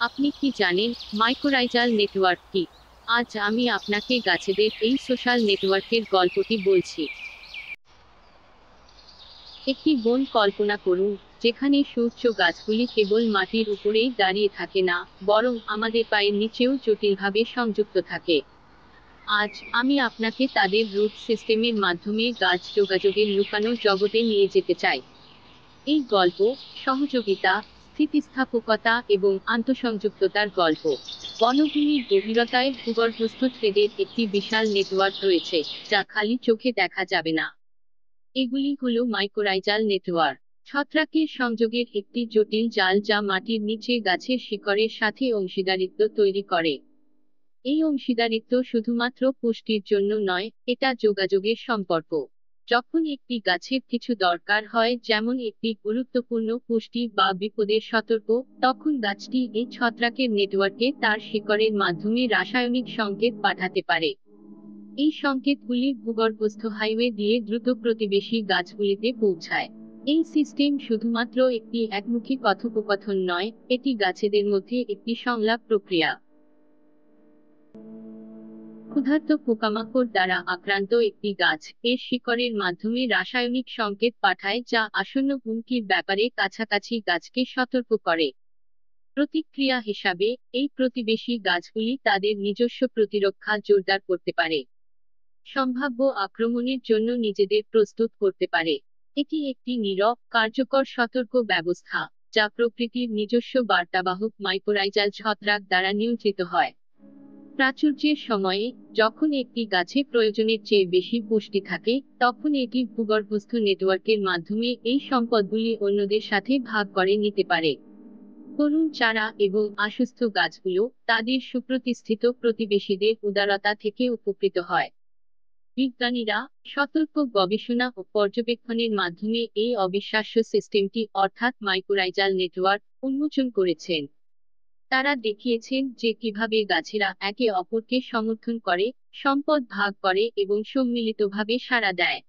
আপনি কি জানেন মাইক্রোরাইজাল নেটওয়ার্ক কি? আজ আমি আপনাকে গাছেদের এই সোশ্যাল নেটওয়ার্কের গল্পটি বলছি। একটি বন কল্পনা করুন, যেখানে সূর্য গাছগুলি কেবল মাটির উপরেই দাঁড়িয়ে থাকে না, বরং আমাদের পায়ের নিচেও জটিলভাবে সংযুক্ত থাকে। আজ আমি আপনাকে তাদের রুট সিস্টেমের মাধ্যমে গাছ যোগাযোগের লুকানো জগতে নিয়ে যেতে চাই। এই গল্প সহযোগিতা, স্থিতিস্থাপকতা এবং আন্তঃসংযুক্ততার গল্প। বনভূমির গভীরতায় ভূগর্ভস্থ থ্রেডের একটি বিশাল নেটওয়ার্ক রয়েছে, যা খালি চোখে দেখা যাবে না। এগুলি হলো মাইক্রোরাইজাল নেটওয়ার্ক, ছত্রাকের সংযোগের একটি জটিল জাল যা মাটির নিচে গাছের শিকড়ের সাথে অংশীদারিত্ব তৈরি করে। এই অংশীদারিত্ব শুধুমাত্র পুষ্টির জন্য নয়, এটা যোগাযোগের সম্পর্ক। যখন একটি গাছের কিছু দরকার হয়, যেমন একটি গুরুত্বপূর্ণ পুষ্টি বা বিপদের সতর্ক, তখন গাছটি এই ছত্রাকের নেটওয়ার্কে তার শিকড়ের মাধ্যমে রাসায়নিক সংকেত পাঠাতে পারে। এই সংকেতগুলি ভূগর্ভস্থ হাইওয়ে দিয়ে দ্রুত প্রতিবেশী গাছগুলিতে পৌঁছায়। এই সিস্টেম শুধুমাত্র একটি একমুখী কথোপকথন নয়, এটি গাছেদের মধ্যে একটি সংলাপ প্রক্রিয়া। ক্ষুধার্ত পোকামাকড় দ্বারা আক্রান্ত একটি গাছ এর শিকড়ের মাধ্যমে রাসায়নিক সংকেত পাঠায়, যা আসন্ন হুমকির ব্যাপারে কাছাকাছি গাছকে সতর্ক করে। প্রতিক্রিয়া হিসাবে, এই প্রতিবেশী গাছগুলি তাদের নিজস্ব প্রতিরক্ষা জোরদার করতে পারে, সম্ভাব্য আক্রমণের জন্য নিজেদের প্রস্তুত করতে পারে। এটি একটি নীরব, কার্যকর সতর্ক ব্যবস্থা, যা প্রকৃতির নিজস্ব বার্তাবাহক মাইক্রোরাইজাল ছত্রাক দ্বারা নিয়ন্ত্রিত হয়। প্রাচুর্যের সময়ে, যখন একটি গাছে প্রয়োজনের চেয়ে বেশি পুষ্টি থাকে, তখন এটি ভূগর্ভস্থ নেটওয়ার্কের মাধ্যমে এই সম্পদগুলি অন্যদের সাথে ভাগ করে নিতে পারে। তরুণ চারা এবং অসুস্থ গাছগুলো তাদের সুপ্রতিষ্ঠিত প্রতিবেশীদের উদারতা থেকে উপকৃত হয়। বিজ্ঞানীরা সতর্ক গবেষণা ও পর্যবেক্ষণের মাধ্যমে এই অবিশ্বাস্য সিস্টেমটি অর্থাৎ মাইক্রোরাইজাল নেটওয়ার্ক উন্মোচন করেছেন। তারা দেখিয়েছেন যে কিভাবে গাছেরা একে অপরকে সমর্থন করে, সম্পদ ভাগ করে এবং সম্মিলিতভাবে সাড়া দেয়।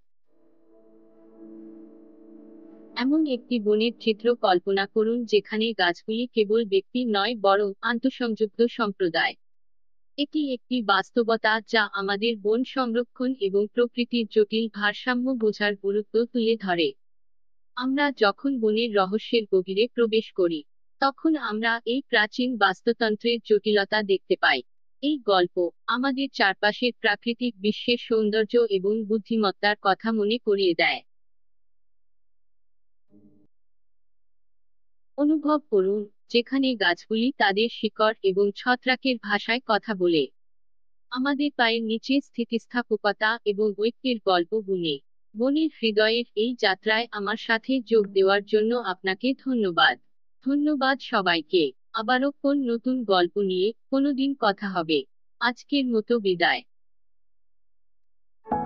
এমন একটি বনের চিত্র কল্পনা করুন যেখানে গাছগুলি কেবল ব্যক্তি নয়, বরং আন্তঃসংযুক্ত সম্প্রদায়। এটি একটি বাস্তবতা যা আমাদের বন সংরক্ষণ এবং প্রকৃতির জটিল ভারসাম্য বোঝার গুরুত্ব তুলে ধরে। আমরা যখন বনের রহস্যের গভীরে প্রবেশ করি, তখন আমরা এই প্রাচীন বাস্তুতন্ত্রের জটিলতা দেখতে পাই। এই গল্প আমাদের চারপাশের প্রাকৃতিক বিশ্বের সৌন্দর্য এবং বুদ্ধিমত্তার কথা মনে করিয়ে দেয়। অনুভব করুন, যেখানে গাছগুলি তাদের শিকড় এবং ছত্রাকের ভাষায় কথা বলে। আমাদের পায়ের নিচে স্থিতিস্থাপকতা এবং ঐক্যের গল্প বুনে। বনের হৃদয়ের এই যাত্রায় আমার সাথে যোগ দেওয়ার জন্য আপনাকে ধন্যবাদ। ধন্যবাদ সবাইকে। আবারও কোন নতুন গল্প নিয়ে কোনোদিন কথা হবে। আজকের মতো বিদায়।